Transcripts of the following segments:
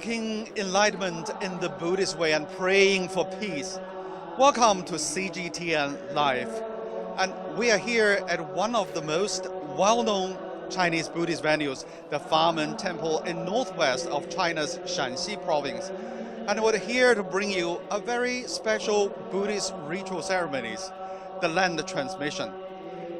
seeking enlightenment in the Buddhist way and praying for peace. Welcome to CGTN Live. And we are here at one of the most well-known Chinese Buddhist venues, the Famen Temple in northwest of China's Shanxi province. And we're here to bring you a very special Buddhist ritual ceremonies, the land transmission.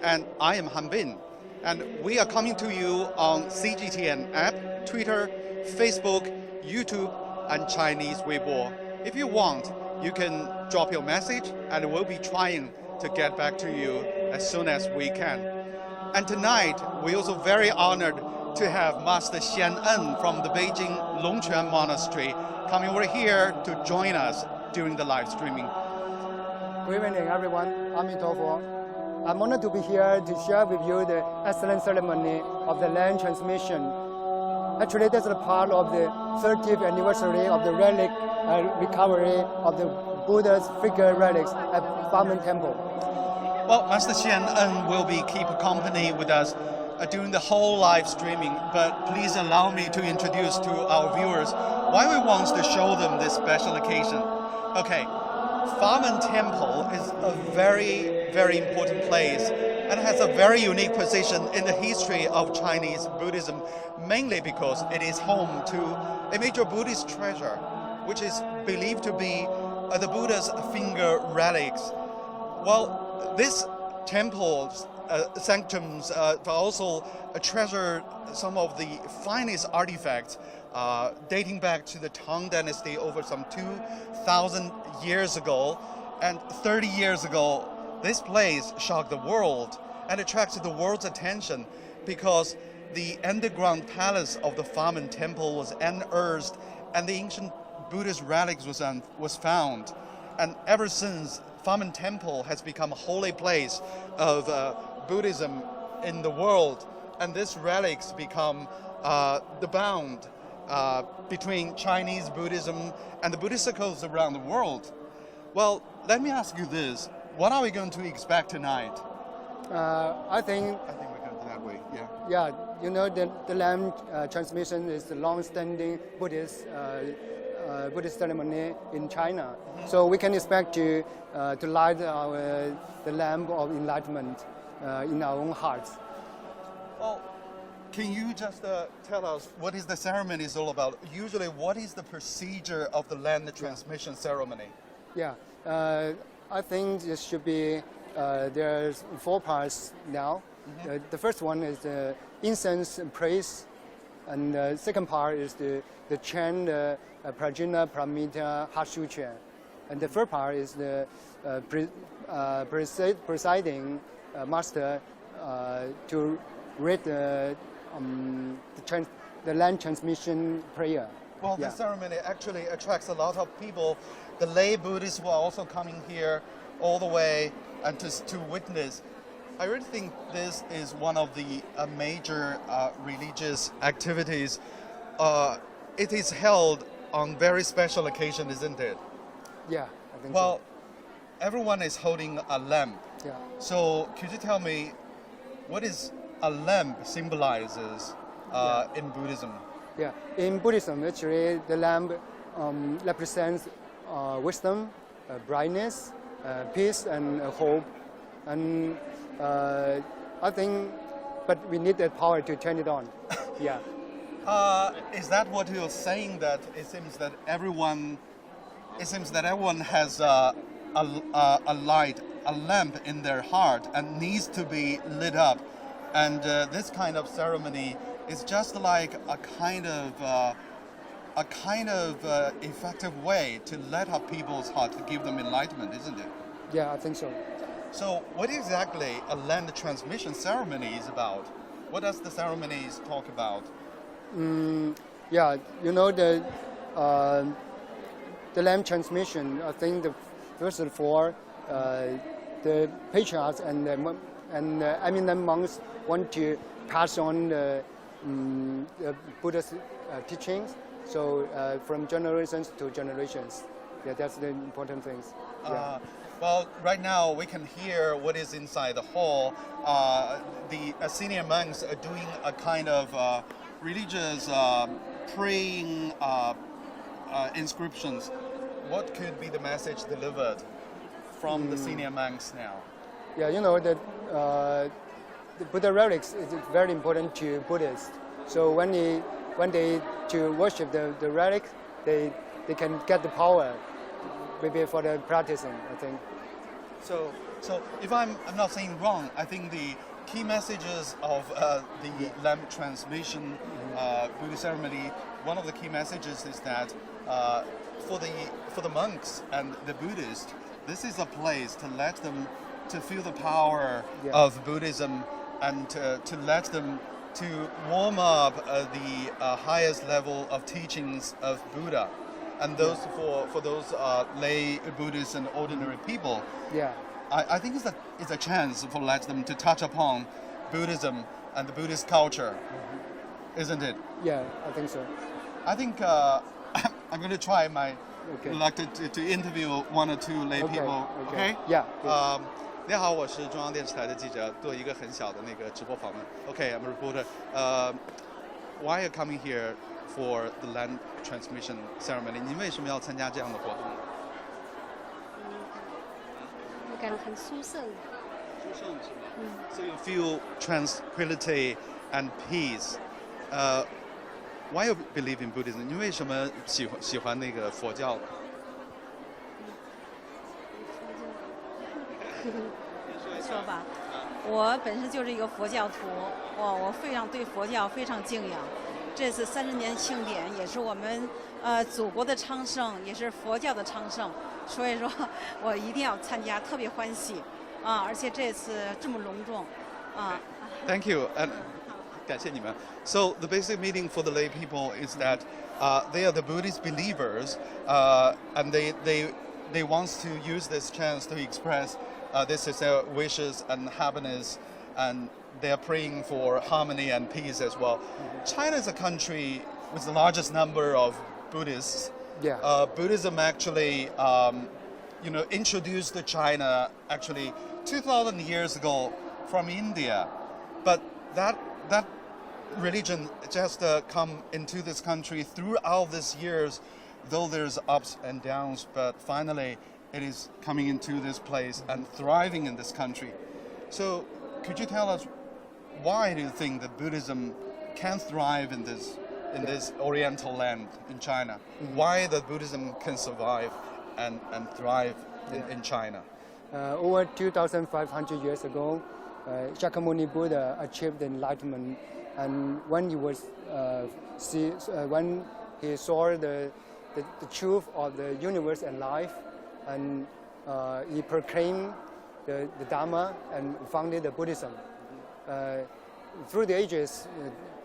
And I am Han Bin. And we are coming to you on CGTN app, Twitter, Facebook, YouTube, and Chinese Weibo. If you want, you can drop your message and we'll be trying to get back to you as soon as we can. And tonight, we're also very honored to have Master Xian En from the Beijing Longquan Monastery coming over here to join us during the live streaming. Good evening, everyone. I'm honored to be here to share with you the excellent ceremony of the land transmission. Actually, that's a part of the 30th anniversary of the relic recovery of the Buddha's figure relics at Famen Temple. Well, Master Xian En will be keep company with us during the whole live streaming, but please allow me to introduce to our viewers why we want to show them this special occasion. Okay, Famen Temple is a very, very important place and has a very unique position in the history of Chinese Buddhism, mainly because it is home to a major Buddhist treasure, which is believed to be the Buddha's finger relics. Well, this temple's sanctums also treasure some of the finest artifacts dating back to the Tang Dynasty over some 2,000 years ago. And 30 years ago, this place shocked the world and attracted the world's attention because the underground palace of the Famen Temple was unearthed and the ancient Buddhist relics was found. And ever since, Famen Temple has become a holy place of Buddhism in the world. And these relics become the bond between Chinese Buddhism and the Buddhist circles around the world. Well, let me ask you this. What are we going to expect tonight? I think we're going that way, yeah. Yeah, you know, the land transmission is a long-standing Buddhist ceremony in China. Mm-hmm. So we can expect to light the lamp of enlightenment in our own hearts. Well, can you just tell us what is the ceremony is all about? Usually, what is the procedure of the land transmission ceremony? Yeah, I think it should be, there's 4 parts now. Mm-hmm. The first one is the incense praise, and the second part is the chant, Prajna Pramita Hashuchen. And the third part is the presiding master to read the land transmission prayer. Well, yeah. This ceremony actually attracts a lot of people. The lay Buddhists were also coming here all the way and to witness. I really think this is one of the major religious activities. It is held on very special occasion, isn't it? Yeah, I think well, so. Everyone is holding a lamp. Yeah. So could you tell me what is a lamp symbolizes in Buddhism? Yeah, in Buddhism, actually, the lamp represents wisdom, brightness, peace, and hope. And I think, but we need the power to turn it on. Yeah. Is that what you're saying? That it seems that everyone has a light, a lamp in their heart, and needs to be lit up. And this kind of ceremony is just like a kind of effective way to light up people's heart, to give them enlightenment, isn't it? Yeah, I think so. So what exactly a land transmission ceremony is about? What does the ceremonies talk about? Yeah, you know, the land transmission, I think first of all, the patriarchs and eminent monks want to pass on the Buddha's teachings. So from generations to generations. Yeah, that's the important things. Yeah. Well, right now we can hear what is inside the hall. The senior monks are doing a kind of religious praying inscriptions, what could be the message delivered from the senior monks now? Yeah, the Buddha relics is very important to Buddhists. So when they to worship the relic, they can get the power, maybe for the practicing, I think. So if I'm not saying wrong, I think the key messages of the lamp transmission Buddhist ceremony, one of the key messages is that for the monks and the Buddhists, this is a place to let them to feel the power of Buddhism and to let them to warm up the highest level of teachings of Buddha. And those for those lay Buddhists and ordinary people, I think it's a chance for let them to touch upon Buddhism and the Buddhist culture, isn't it? Yeah, I think so. I think I'm going to try my luck to interview one or two lay people. Okay? Yeah. 你好，我是中央电视台的记者，做一个很小的那个直播访问。Okay, I'm a reporter. Why are you coming here for the land transmission ceremony? 您为什么要参加这样的活动？我感很殊胜。殊胜是吗？So you feel tranquility and peace. Why you believe in Buddhism? 你为什么喜欢那个佛教？说吧，我本身就是一个佛教徒，我非常对佛教非常敬仰。这次30年庆典也是我们祖国的昌盛，也是佛教的昌盛，所以说我一定要参加，特别欢喜啊！而且这次这么隆重啊。Thank you. And 感谢你们. So the basic meaning for the lay people is that they are the Buddhist believers, and they want to use this chance to express this is their wishes and happiness, and they are praying for harmony and peace as well. China is a country with the largest number of Buddhists. Yeah. Buddhism actually, introduced to China actually 2,000 years ago from India, but that religion just come into this country throughout these years, though there's ups and downs, but finally it is coming into this place and thriving in this country. So could you tell us, why do you think that Buddhism can thrive in this Oriental land in China? Why that Buddhism can survive and thrive in China? Over 2,500 years ago, Sakyamuni Buddha achieved enlightenment, and when he was when he saw the truth of the universe and life, and he proclaimed the Dharma and founded the Buddhism. Through the ages,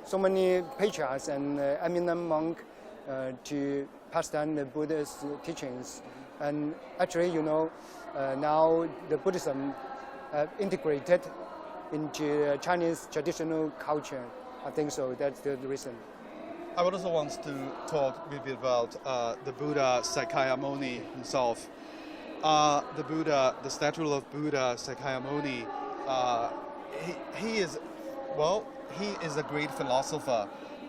so many patriarchs and eminent monks to pass down the Buddha's teachings, and actually, now the Buddhism integrated into Chinese traditional culture. I think so. That's the reason. I would also want to talk a bit about the Buddha Sakyamuni himself. The statue of Buddha Sakyamuni, he is a great philosopher,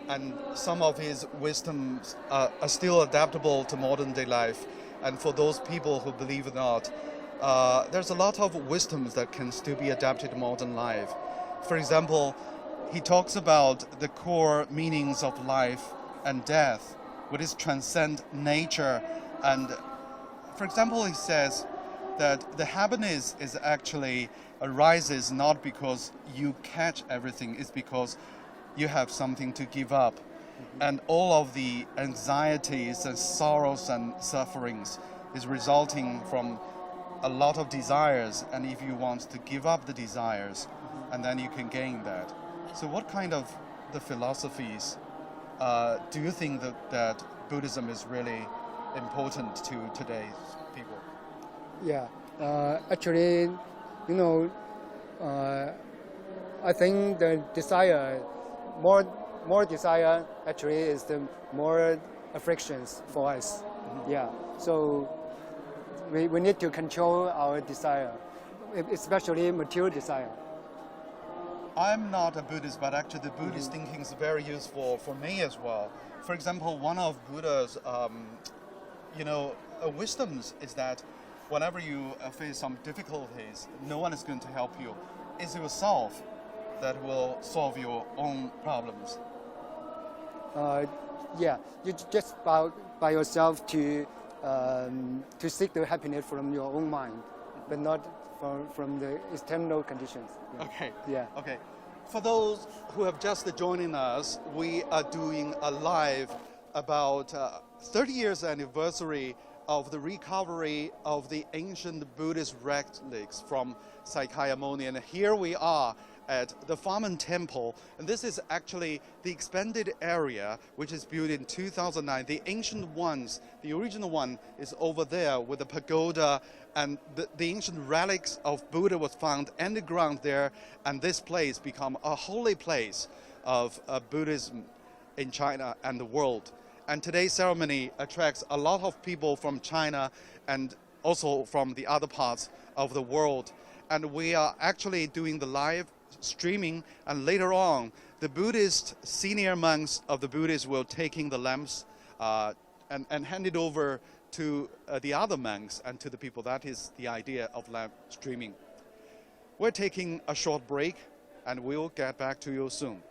and some of his wisdoms are still adaptable to modern day life. And for those people who believe or not, there's a lot of wisdoms that can still be adapted to modern life. For example, he talks about the core meanings of life and death, what is transcend nature. And for example, he says that the happiness is actually arises not because you catch everything, it's because you have something to give up. And all of the anxieties and sorrows and sufferings is resulting from a lot of desires, and if you want to give up the desires, and then you can gain that. So what kind of the philosophies do you think that Buddhism is really important to today's people? Yeah, actually, I think the desire, more desire actually is the more afflictions for us. Yeah, so we need to control our desire, especially material desire. I'm not a Buddhist, but actually the Buddhist thinking is very useful for me as well. For example, one of Buddha's, wisdoms is that whenever you face some difficulties, no one is going to help you. It's yourself that will solve your own problems. Yeah, you just by yourself to seek the happiness from your own mind, but not from the external conditions. Yeah. Okay. Yeah. Okay. For those who have just joining us, we are doing a live about 30 years anniversary of the recovery of the ancient Buddhist relics from Sakyamuni. And here we are at the Famen Temple, and this is actually the expanded area which is built in 2009. The ancient ones, the original one is over there with the pagoda, and the ancient relics of Buddha was found underground there, and this place become a holy place of Buddhism in China and the world. And today's ceremony attracts a lot of people from China and also from the other parts of the world. And we are actually doing the live streaming, and later on the Buddhist senior monks of the Buddhists will taking the lamps and hand it over to the other monks and to the people. That is the idea of live streaming. We're taking a short break and we'll get back to you soon.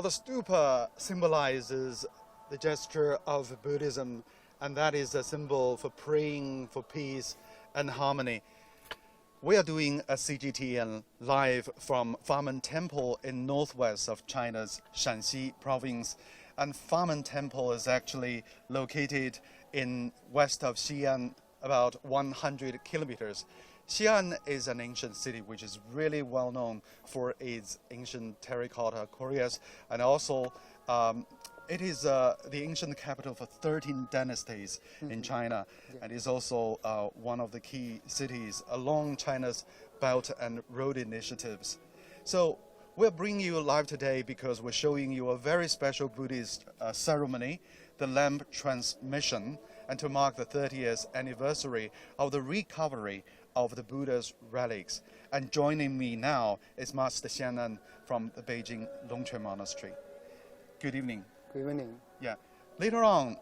Well, the stupa symbolizes the gesture of Buddhism, and that is a symbol for praying for peace and harmony. We are doing a CGTN live from Famen Temple in northwest of China's Shanxi province. And Famen Temple is actually located in west of Xi'an, about 100 kilometers. Xi'an is an ancient city which is really well known for its ancient terracotta quarries, and also it is the ancient capital for 13 dynasties in China, and is also one of the key cities along China's Belt and Road initiatives. So we're bringing you live today because we're showing you a very special Buddhist ceremony, the lamp transmission, and to mark the 30th anniversary of the recovery of the Buddha's relics. And joining me now is Master Xianan from the Beijing Longquan Monastery. Good evening. Good evening. Yeah. Later on,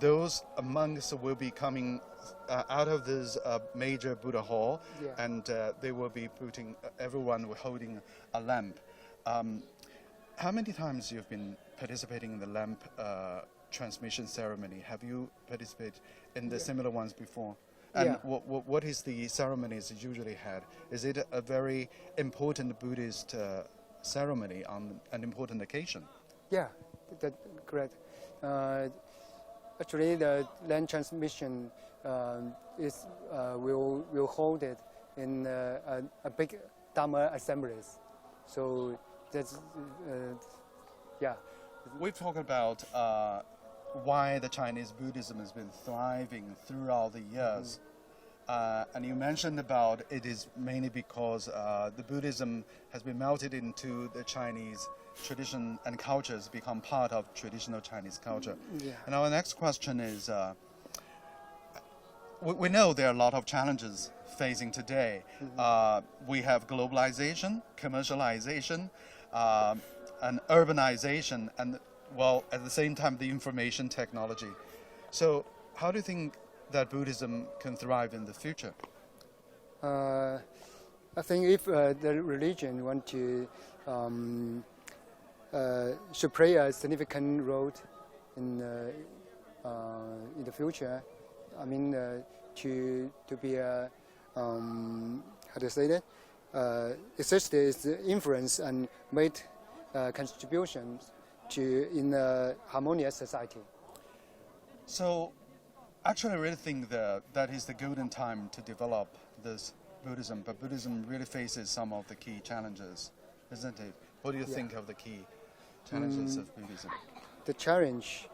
those monks will be coming out of this major Buddha hall, and they will be putting, everyone will holding a lamp. How many times you've been participating in the lamp transmission ceremony? Have you participated in the similar ones before? And what is the ceremonies usually had? Is it a very important Buddhist ceremony on an important occasion? Yeah, that's correct. Actually, the land transmission is will hold it in a big Dharma assemblies. So that's yeah. We've talked about why the Chinese Buddhism has been thriving throughout the years. And you mentioned about it is mainly because the Buddhism has been melted into the Chinese tradition and cultures, become part of traditional Chinese culture. And our next question is, we know there are a lot of challenges facing today. We have globalization, commercialization, and urbanization, and well, at the same time, the information technology. So how do you think that Buddhism can thrive in the future? I think if the religion want to should play a significant role in the future, I mean to be a how to say that exert its influence and make contributions to in a harmonious society. So actually, I really think that is the golden time to develop this Buddhism, but Buddhism really faces some of the key challenges, isn't it? What do you think of the key challenges of Buddhism? The challenge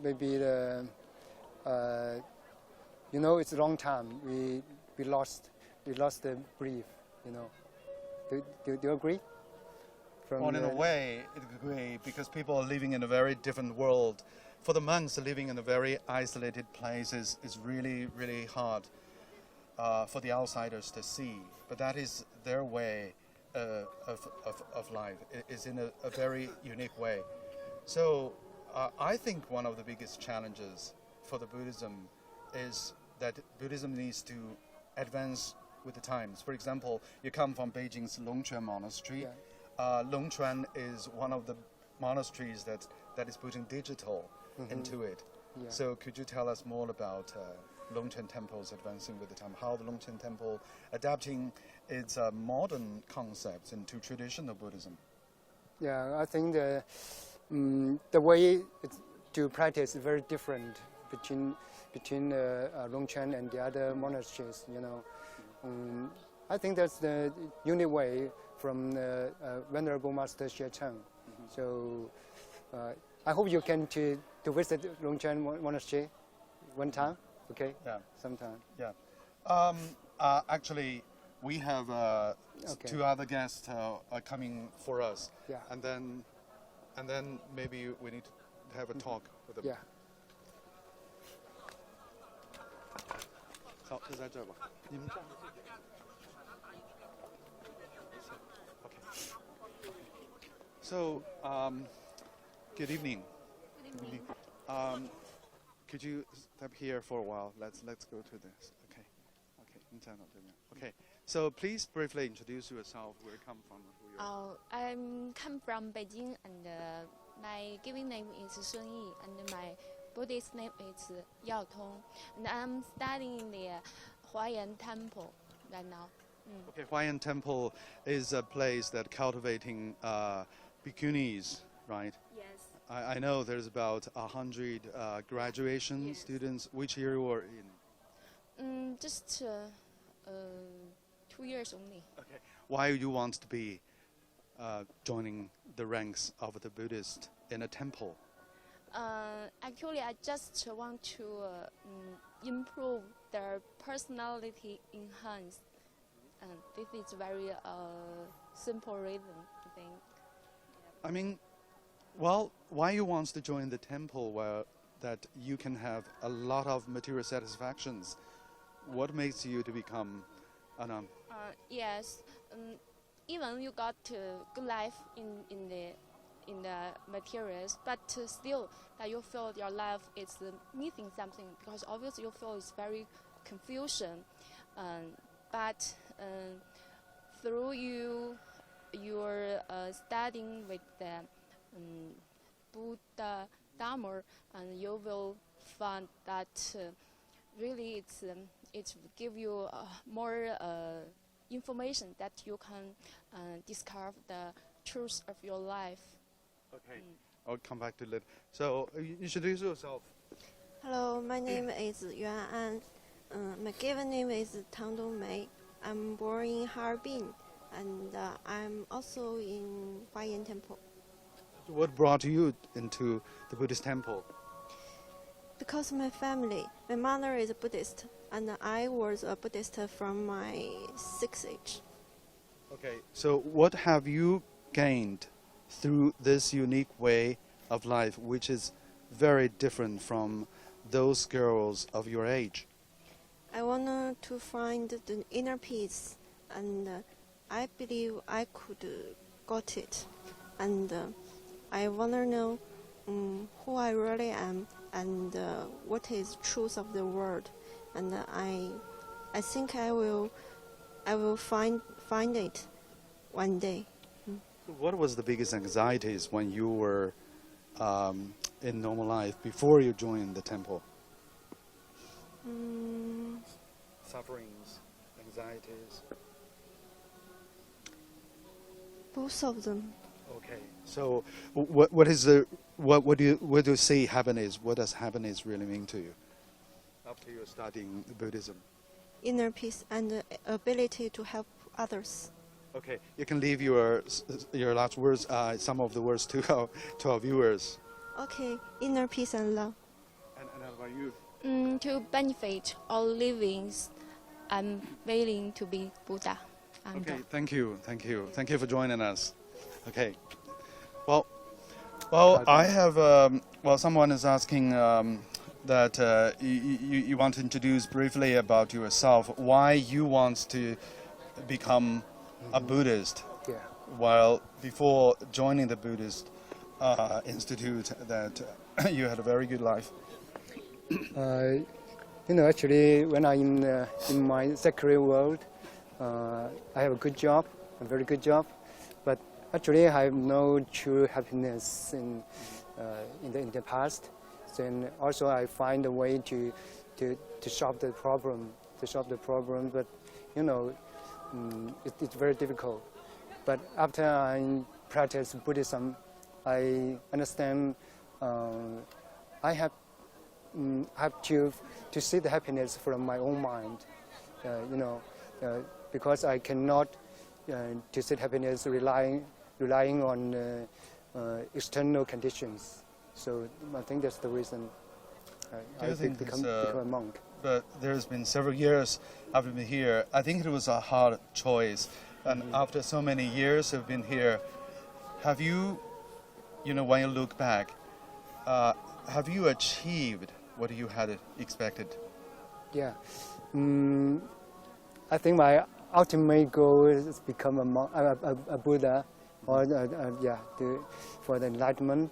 may be the it's a long time. We lost the brief. Do you agree? Well, in a way, it agree, because people are living in a very different world. For the monks, living in a very isolated place is really, really hard for the outsiders to see. But that is their way of life. It is in a very unique way. So I think one of the biggest challenges for the Buddhism is that Buddhism needs to advance with the times. For example, you come from Beijing's Longquan Monastery. Longquan is one of the monasteries that is putting digital into it. So could you tell us more about Longquan temples advancing with the time? How the Longquan temple adapting its modern concepts into traditional Buddhism? Yeah, I think the way to practice is very different between Longquan and the other monasteries. I think that's the unique way from the Venerable Master Xue Cheng. So I hope you can to visit Longquan Monastery one time, okay? Yeah. Sometime. Yeah. Actually, we have two other guests are coming for us. Yeah. And then maybe we need to have a talk with them. Yeah. 好，就在这儿吧。你们站。Okay. So, good evening. Good evening. Could you step here for a while? Let's go to this. Okay. Okay. Okay. So please briefly introduce yourself, where you come from, who you I'm come from Beijing, and my given name is Sun Yi, and my Buddhist name is Yao Tong, and I'm studying in the Famen Temple right now. Okay, Famen Temple is a place that cultivating bhikkhunis, right? Yes. I know there's about 100 graduation Yes. students. Which year you were in? Just 2 years only. Okay. Why you want to be joining the ranks of the Buddhist in a temple? Actually, I just want to improve their personality enhance. This is very simple reason, I think. I mean, well, why you want to join the temple where that you can have a lot of material satisfactions? What makes you to become an Yes, even you got good life in the materials, but still that you feel your life is missing something, because obviously you feel it's very confusion. But through your studying with the Buddha Dharma, and you will find that really it will give you more information that you can discover the truth of your life. Okay, I'll come back to that. So introduce yourself. Hello, my name is Yuan An. My given name is Tang Dongmei. I'm born in Harbin, and I'm also in Famen Temple. What brought you into the Buddhist temple? Because my family, my mother is a Buddhist, and I was a Buddhist from my 6th age. Okay, so what have you gained through this unique way of life, which is very different from those girls of your age? I want to find the inner peace, and I believe I could got it. And I want to know who I really am, and what is truth of the world. And I think I will find it one day. What was the biggest anxieties when you were in normal life before you joined the temple? Sufferings, anxieties. Both of them. Okay, so what do you say happiness? What does happiness really mean to you after you're studying Buddhism? Inner peace and the ability to help others. Okay, you can leave your last words, some of the words to our viewers. Okay, inner peace and love. And how about you? To benefit all livings, I'm willing to be Buddha. Okay, thank you for joining us. Okay, well, I have someone is asking that you want to introduce briefly about yourself, why you want to become a Buddhist. Yeah. While before joining the Buddhist institute, that you had a very good life. Actually, when I'm in my secular world, I have a good job, a very good job, but actually I have no true happiness in the past. Then also I find a way to solve the problem, but it's very difficult. But after I practice Buddhism, I understand I have to see the happiness from my own mind, because I cannot to see happiness relying on external conditions. So I think that's the reason I become a monk. But there's been several years after being here. I think it was a hard choice. And after so many years of being here, have you, when you look back, have you achieved what you had expected? Yeah. I think my ultimate goal is become a monk, a Buddha, or for the enlightenment.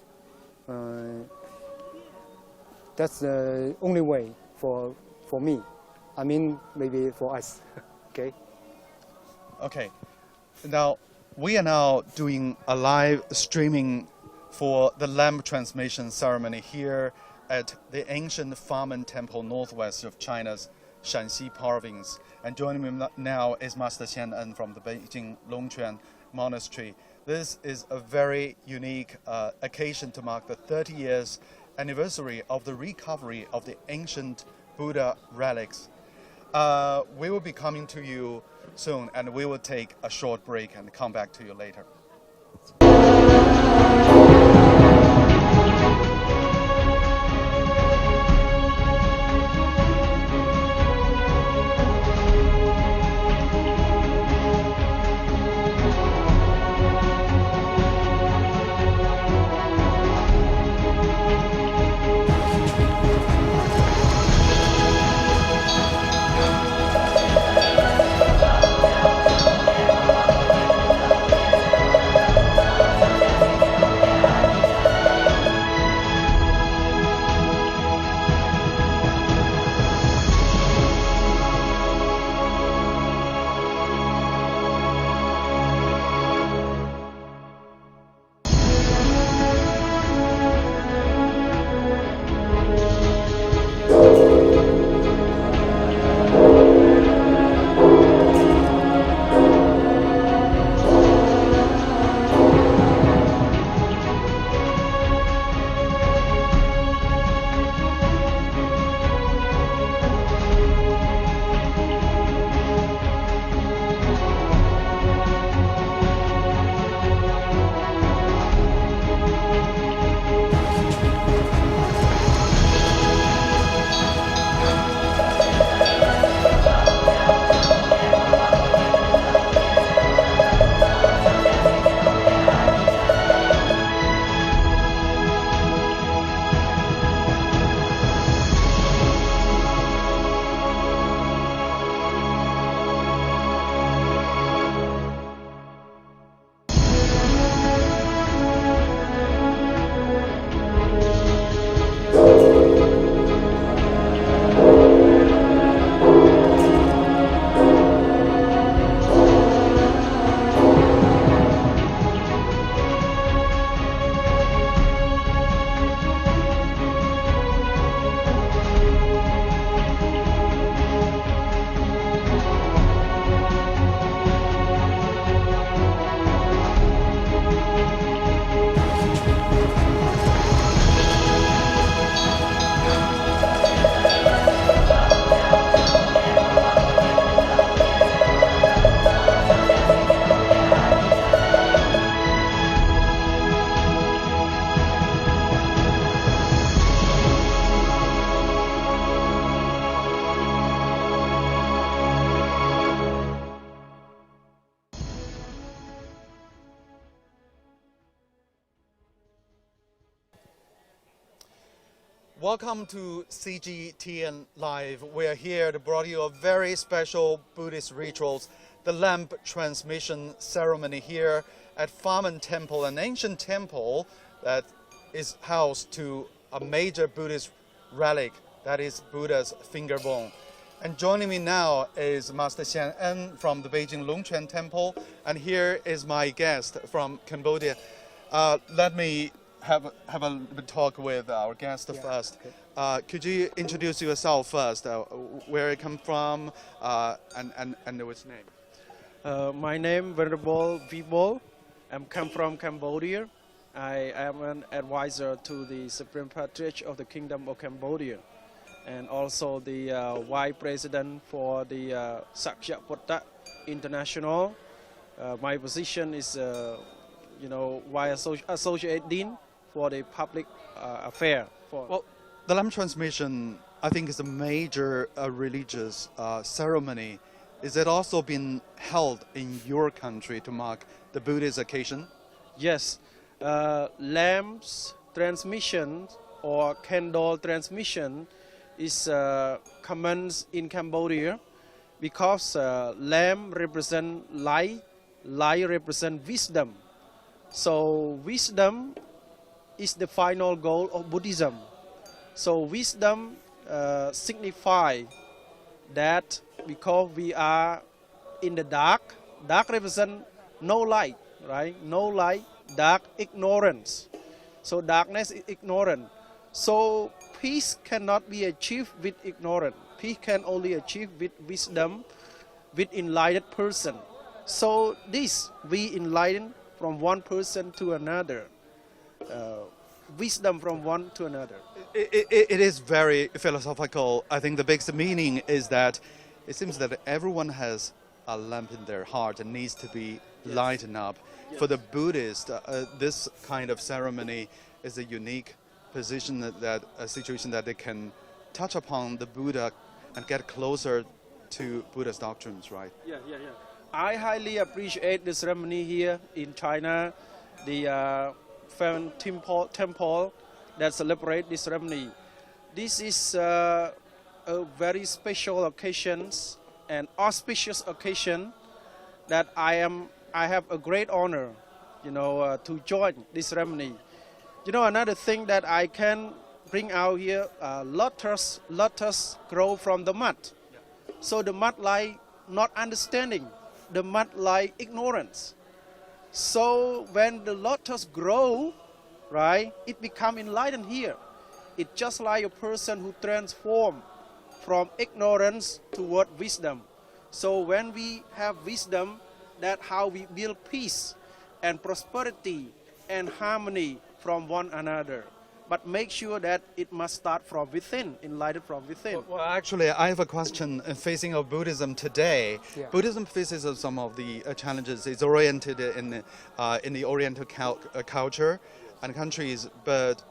That's the only way for me. I mean, maybe for us. Okay. Okay. Now, We are now doing a live streaming for the lamp transmission ceremony here at the ancient Famen Temple northwest of China's Shanxi province. And joining me now is Master Xian from the Beijing Longquan Monastery. This is a very unique occasion to mark the 30 years anniversary of the recovery of the ancient Buddha relics. We will be coming to you soon, and we will take a short break and come back to you later. Welcome to CGTN Live. We are here to bring you a very special Buddhist rituals, the lamp transmission ceremony here at Famen Temple, an ancient temple that is housed to a major Buddhist relic, that is Buddha's finger bone. And joining me now is Master Xian from the Beijing Longquan Temple, and here is my guest from Cambodia. Let me have a talk with our guest first. Okay. Could you introduce yourself first? Where you come from and what's name? My name Venerable Vibo. I come from Cambodia. I am an advisor to the Supreme Patriarch of the Kingdom of Cambodia, and also the Vice President for the Sakyamuni International. My position is, Vice Associate Dean for the public affair. Well, the lamp transmission, I think, is a major religious ceremony. Is it also been held in your country to mark the Buddhist occasion? Yes, lamps transmission or candle transmission is common in Cambodia because lamp represent light, light represent wisdom. So wisdom is the final goal of Buddhism. So wisdom signifies that because we are in the dark, dark represents no light. right? No light, dark, ignorance. So darkness is ignorant. So peace cannot be achieved with ignorance. Peace can only achieve with wisdom, with enlightened person. So this we enlighten from one person to another. Wisdom from one to another. It is very philosophical. I think the biggest meaning is that it seems that everyone has a lamp in their heart and needs to be lightened up. Yes. For the Buddhist, this kind of ceremony is a unique position, that a situation that they can touch upon the Buddha and get closer to Buddha's doctrines, right? Yeah. I highly appreciate the ceremony here in China, the Famen Temple that celebrate this ceremony. This is a very special occasion and auspicious occasion that I have a great honor, to join this ceremony. Another thing that I can bring out here, lotus grow from the mud. So the mud like not understanding, the mud like ignorance. So when the lotus grow, right, it become enlightened here. It's just like a person who transform from ignorance toward wisdom. So when we have wisdom, that's how we build peace and prosperity and harmony from one another. But make sure that it must start from within, enlightened from within. Well, actually, I have a question facing of Buddhism today. Yeah. Buddhism faces some of the challenges. It's oriented in the Oriental culture and countries, but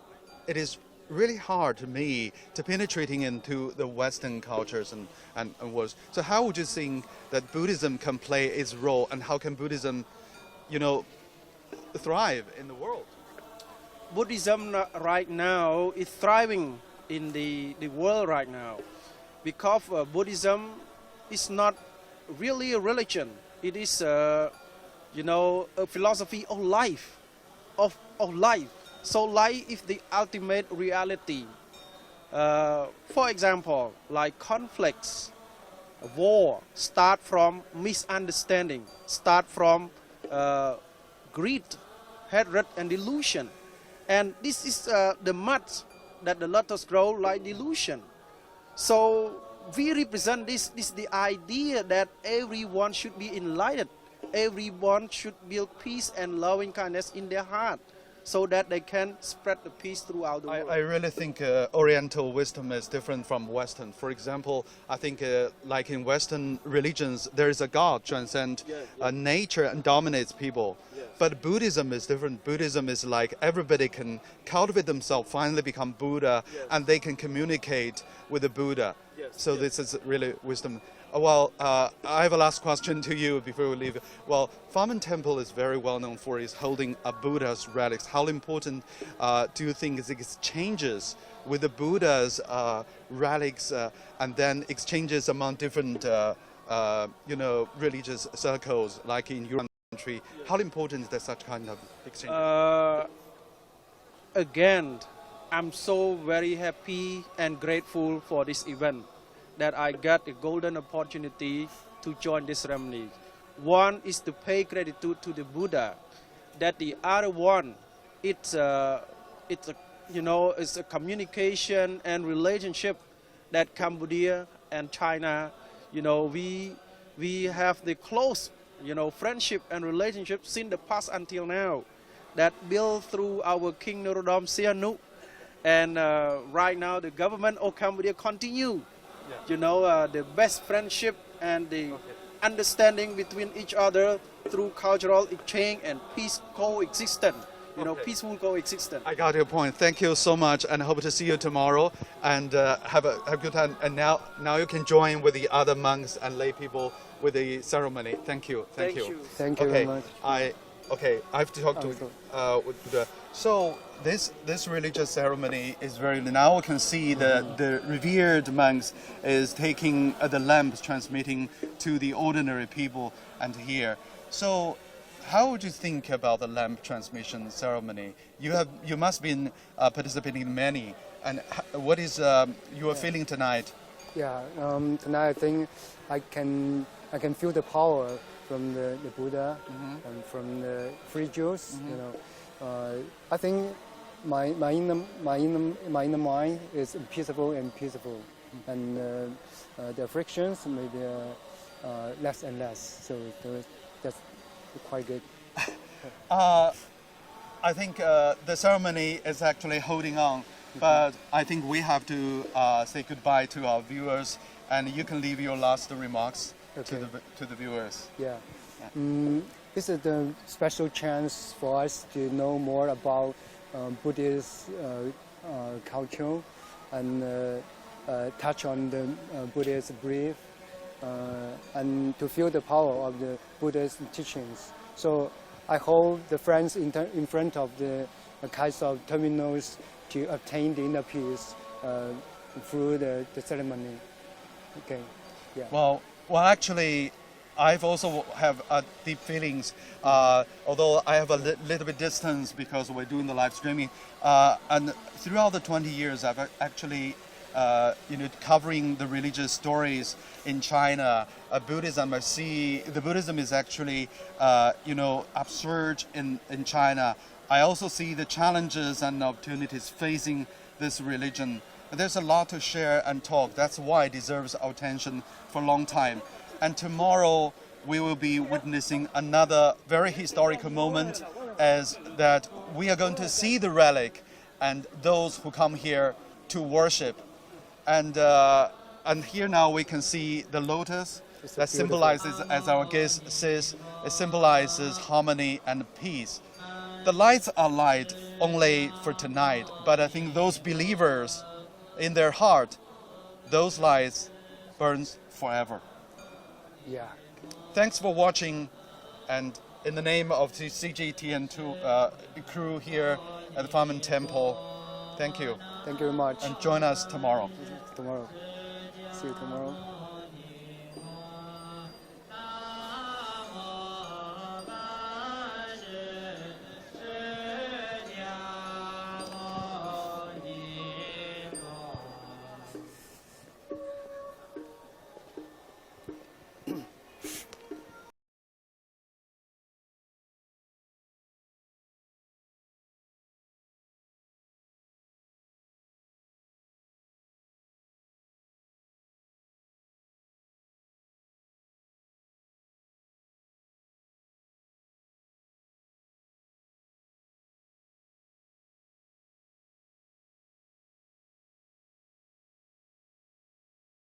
it is really hard to me to penetrating into the Western cultures and worlds. So how would you think that Buddhism can play its role, and how can Buddhism, thrive in the world? Buddhism right now is thriving in the world right now, because Buddhism is not really a religion. It is, a philosophy of life, of life. So life is the ultimate reality. For example, like conflicts, war start from misunderstanding, start from greed, hatred, and delusion. And this is the mud that the lotus grow like delusion. So we represent this the idea that everyone should be enlightened. Everyone should build peace and loving kindness in their heart, so that they can spread the peace throughout the world. I really think Oriental wisdom is different from Western. For example, I think like in Western religions, there is a God transcend nature and dominates people. Yes. But Buddhism is different. Buddhism is like everybody can cultivate themselves, finally become Buddha, and they can communicate with the Buddha. Yes. So this is really wisdom. Well, I have a last question to you before we leave. Well, Famen Temple is very well known for its holding a Buddha's relics. How important do you think is exchanges with the Buddha's relics and then exchanges among different, religious circles, like in your country? How important is that such kind of exchange? Again, I'm so very happy and grateful for this event, that I got a golden opportunity to join this ceremony. One is to pay gratitude to the Buddha. That the other one, it's a communication and relationship that Cambodia and China, we have the close, friendship and relationship since the past until now, that built through our King Norodom Sihanouk. And right now the government of Cambodia continue the best friendship and the understanding between each other through cultural exchange and peace coexistence, peaceful coexistence. I got your point. Thank you so much, and I hope to see you tomorrow. And have a good time. And now you can join with the other monks and lay people with the ceremony. Thank you. Thank you Okay, very much. I have to talk to with the. So this religious ceremony is very. Now we can see the revered monks is taking the lamps, transmitting to the ordinary people and here. So how would you think about the lamp transmission ceremony? You must be participating in many. And what is your feeling tonight? Yeah, tonight I think I can feel the power from the Buddha, and from the free Jews. You know, I think my inner mind is peaceful and peaceful, and the frictions may be less and less. So that's quite good. I think the ceremony is actually holding on, but I think we have to say goodbye to our viewers, and you can leave your last remarks to the viewers. Yeah. This is the special chance for us to know more about Buddhist culture and touch on the Buddhist belief and to feel the power of the Buddhist teachings. So I hope the friends in front of the kinds of terminals to obtain the inner peace through the ceremony. Okay. Yeah. Well, actually, I've also have deep feelings. Although I have a little bit distance because we're doing the live streaming, and throughout the 20 years, I've actually, covering the religious stories in China, Buddhism. I see the Buddhism is actually, upsurge in China. I also see the challenges and opportunities facing this religion. There's a lot to share and talk. That's why it deserves our attention for a long time. And tomorrow we will be witnessing another very historical moment, as that we are going to see the relic and those who come here to worship. And here now we can see the lotus that symbolizes, as our guest says, it symbolizes harmony and peace. The lights are light only for tonight, but I think those believers, in their heart, those lights burns forever. Yeah. Thanks for watching, and in the name of the CGTN crew here at the Famen Temple, thank you. Thank you very much. And join us tomorrow. Tomorrow. See you tomorrow.